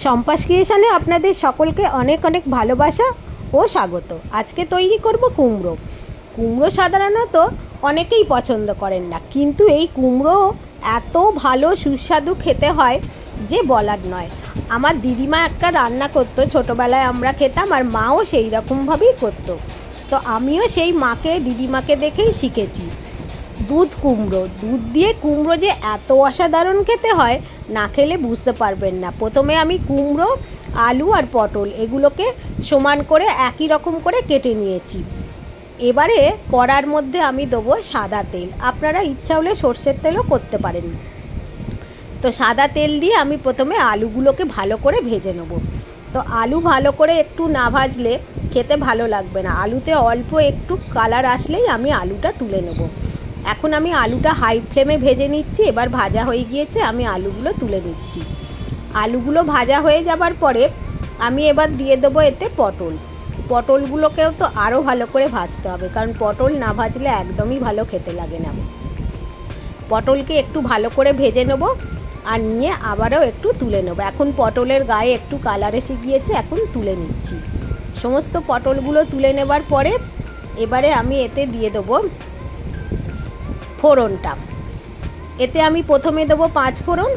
সম্পাস ক্রিয়েশনে আপনাদের সকলকে অনেক অনেক ভালোবাসা ও স্বাগত। আজকে তৈরি করব কুমড়ো। কুমড়ো সাধারণত অনেকেই পছন্দ করেন না, কিন্তু এই কুমড়ো এত ভালো সুস্বাদু খেতে হয় যে বলার নয়। আমার দিদিমা একটা রান্না করতো, ছোটোবেলায় আমরা খেতাম, আর মাও সেই রকমভাবেই করতো। তো আমিও সেই দিদিমাকে দেখেই শিখেছি। দুধ কুমড়ো, দুধ দিয়ে কুমড়ো যে এত অসাধারণ খেতে হয়, না খেলে বুঝতে পারবেন না। প্রথমে আমি কুমড়ো, আলু আর পটল এগুলোকে সমান করে একই রকম করে কেটে নিয়েছি। এবারে কড়ার মধ্যে আমি দেবো সাদা তেল, আপনারা ইচ্ছা হলে সর্ষের তেলও করতে পারেন। তো সাদা তেল দিয়ে আমি প্রথমে আলুগুলোকে ভালো করে ভেজে নেব। তো আলু ভালো করে একটু না ভাজলে খেতে ভালো লাগবে না। আলুতে অল্প একটু কালার আসলেই আমি আলুটা তুলে নেব। এখন আমি আলুটা হাই ফ্লেমে ভেজে নিচ্ছি। এবার ভাজা হয়ে গিয়েছে, আমি আলুগুলো তুলে নিচ্ছি। আলুগুলো ভাজা হয়ে যাবার পরে আমি এবার দিয়ে দেবো এতে পটল। পটলগুলোকেও তো আরও ভালো করে ভাজতে হবে, কারণ পটল না ভাজলে একদমই ভালো খেতে লাগে না। পটলকে একটু ভালো করে ভেজে নেব আর নিয়ে আবারও একটু তুলে নেব। এখন পটলের গায়ে একটু কালার এসে গিয়েছে, এখন তুলে নিচ্ছি। সমস্ত পটলগুলো তুলে নেবার পরে এবারে আমি এতে দিয়ে দেবো ফোড়নটা। এতে আমি প্রথমে দেবো 5 ফোড়ন,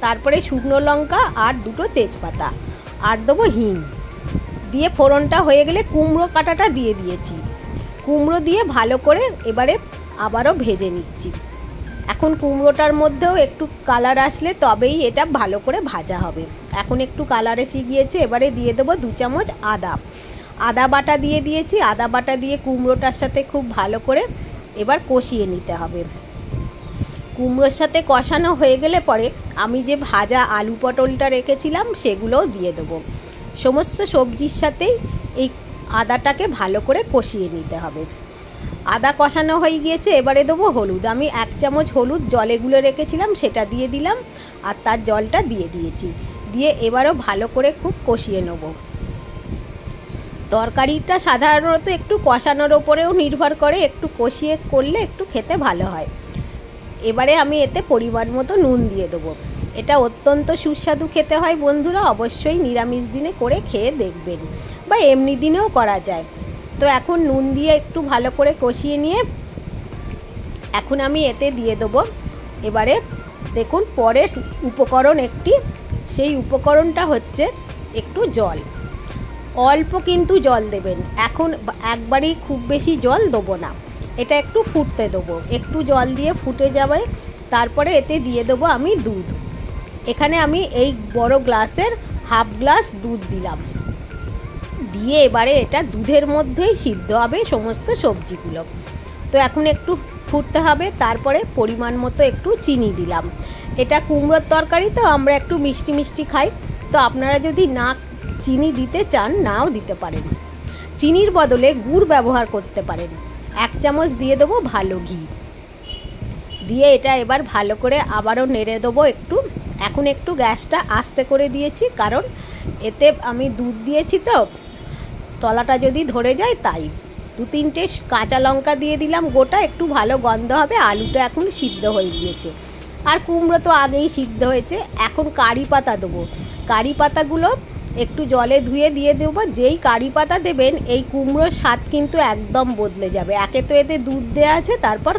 তারপরে শুকনো লঙ্কা আর 2 তেজপাতা, আর দেবো হিং। দিয়ে ফোড়নটা হয়ে গেলে কুমড়ো কাটাটা দিয়ে দিয়েছি। কুমড়ো দিয়ে ভালো করে এবারে আবারও ভেজে নিচ্ছি। এখন কুমড়োটার মধ্যেও একটু কালার আসলে তবেই এটা ভালো করে ভাজা হবে। এখন একটু কালার এসে গিয়েছে, এবারে দিয়ে দেবো 2 চামচ আদা বাটা দিয়ে দিয়েছি। আদা বাটা দিয়ে কুমড়োটার সাথে খুব ভালো করে এবার কষিয়ে নিতে হবে। কুমড়োর সাথে কষানো হয়ে গেলে পরে আমি যে ভাজা আলু পটলটা রেখেছিলাম সেগুলোও দিয়ে দেবো। সমস্ত সবজির সাথেই এই আদাটাকে ভালো করে কষিয়ে নিতে হবে। আদা কষানো হয়ে গিয়েছে, এবারে দেবো হলুদ। আমি 1 চামচ হলুদ জলে গুলে রেখেছিলাম, সেটা দিয়ে দিলাম, আর তার জলটা দিয়ে দিয়েছি। দিয়ে এবারও ভালো করে খুব কষিয়ে নেব। তরকারিটা সাধারণত একটু কষানোর ওপরেও নির্ভর করে, একটু কষিয়ে করলে একটু খেতে ভালো হয়। এবারে আমি এতে পরিমাণ মতো নুন দিয়ে দেবো। এটা অত্যন্ত সুস্বাদু খেতে হয় বন্ধুরা, অবশ্যই নিরামিষ দিনে করে খেয়ে দেখবেন, বা এমনি দিনেও করা যায়। তো এখন নুন দিয়ে একটু ভালো করে কষিয়ে নিয়ে এখন আমি এতে দিয়ে দেবো এবারে দেখুন পরের উপকরণ একটি। সেই উপকরণটা হচ্ছে একটু জল। অল্প কিন্তু জল দেবেন, এখন একবারেই খুব বেশি জল দেবো না। এটা একটু ফুটতে দেবো, একটু জল দিয়ে ফুটে যাবে। তারপরে এতে দিয়ে দেবো আমি দুধ। এখানে আমি এই বড় গ্লাসের হাফ গ্লাস দুধ দিলাম। দিয়ে এবারে এটা দুধের মধ্যেই সিদ্ধ হবে সমস্ত সবজিগুলো। তো এখন একটু ফুটতে হবে, তারপরে পরিমাণ মতো একটু চিনি দিলাম। এটা কুমড়োর তরকারি, তো আমরা একটু মিষ্টি মিষ্টি খাই। তো আপনারা যদি না চিনি দিতে চান নাও দিতে পারেন, চিনির বদলে গুড় ব্যবহার করতে পারেন। 1 চামচ দিয়ে দেবো ভালো ঘি। দিয়ে এটা এবার ভালো করে আবারও নেড়ে দেবো একটু। এখন একটু গ্যাসটা আস্তে করে দিয়েছি, কারণ এতে আমি দুধ দিয়েছি, তো তলাটা যদি ধরে যায় তাই। 2-3টে কাঁচা লঙ্কা দিয়ে দিলাম গোটা, একটু ভালো গন্ধ হবে। আলুটা এখন সিদ্ধ হয়ে গিয়েছে, আর কুমড়ো তো আগেই সিদ্ধ হয়েছে। এখন কারি পাতা দেবো। কারি পাতাগুলো একটু জলে ধুয়ে দিয়ে দেবো। যেই কারি পাতা দেবেন এই কুমড়োর স্বাদ কিন্তু একদম বদলে যাবে। একে তো এতে দুধ দেওয়া আছে, তারপর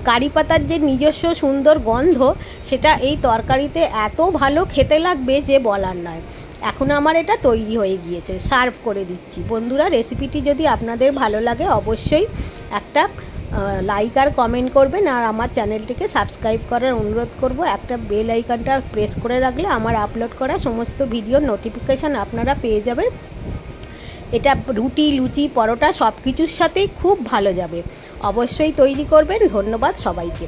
কারি পাতার যে নিজস্ব সুন্দর গন্ধ, সেটা এই তরকারিতে এত ভালো খেতে লাগবে যে বলার নয়। এখন আমার এটা তৈরি হয়ে গিয়েছে, সার্ভ করে দিচ্ছি। বন্ধুরা, রেসিপিটি যদি আপনাদের ভালো লাগে অবশ্যই একটা লাইক আর কমেন্ট করবেন, আর আমার চ্যানেলটিকে সাবস্ক্রাইব করার অনুরোধ করব। একটা বেল আইকনটা প্রেস করে রাখলে আমার আপলোড করা সমস্ত ভিডিওর নোটিফিকেশান আপনারা পেয়ে যাবেন। এটা রুটি, লুচি, পরোটা সব কিছুর সাথেই খুব ভালো যাবে। অবশ্যই তৈরি করবেন। ধন্যবাদ সবাইকে।